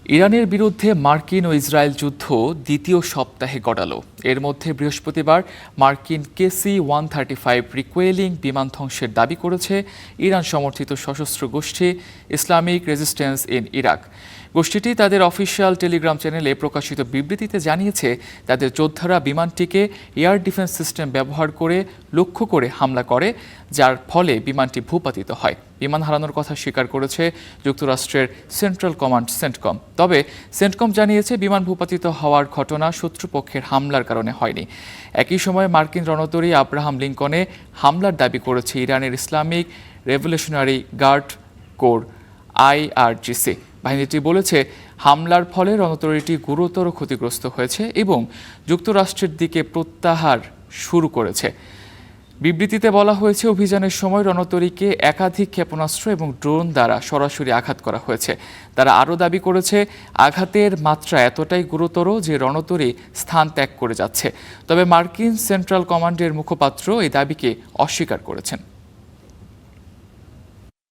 ইরানের বিরুদ্ধে মার্কিন ও ইসরায়েল যুদ্ধ দ্বিতীয় সপ্তাহে গড়ালো। এর মধ্যে বৃহস্পতিবার মার্কিন KC-135 রিকোয়েলিং বিমান ধ্বংসের দাবি করেছে ইরান সমর্থিত সশস্ত্র গোষ্ঠী ইসলামিক রেজিস্ট্যান্স ইন ইরাক। গোষ্ঠীটি তাদের অফিসিয়াল টেলিগ্রাম চ্যানেলে প্রকাশিত বিবৃতিতে জানিয়েছে, তাদের যোদ্ধারা বিমানটিকে এয়ার ডিফেন্স সিস্টেম ব্যবহার করে লক্ষ্য করে হামলা করে, যার ফলে বিমানটি ভূপাতিত হয়। বিমান হারানোর কথা স্বীকার করেছে যুক্তরাষ্ট্রের সেন্ট্রাল কমান্ড সেন্টকম। তবে সেন্টকম জানিয়েছে, বিমান ভূপাতিত হওয়ার ঘটনা শত্রুপক্ষের হামলার কারণে হয়নি। একই সময় মার্কিন রণতরী আব্রাহাম লিঙ্কনে হামলার দাবি করেছে ইরানের Islamic revolutionary guard corps IRGC। বাহিনীটি বলেছে, হামলার ফলে রণতরীটি গুরুতর ক্ষতিগ্রস্ত হয়েছে এবং যুক্তরাষ্ট্রের দিকে প্রত্যাহার শুরু করেছে। বিবৃতিতে বলা হয়েছে, অভিযানের সময় রণতরীকে একাধিক ক্ষেপণাস্ত্র এবং ড্রোন দ্বারা সরাসরি আঘাত করা হয়েছে। তারা আরও দাবি করেছে, আঘাতের মাত্রা এতটাই গুরুতর যে রণতরী স্থান ত্যাগ করে যাচ্ছে। তবে মার্কিন সেন্ট্রাল কমান্ডের মুখপাত্র এই দাবিকে অস্বীকার করেছেন।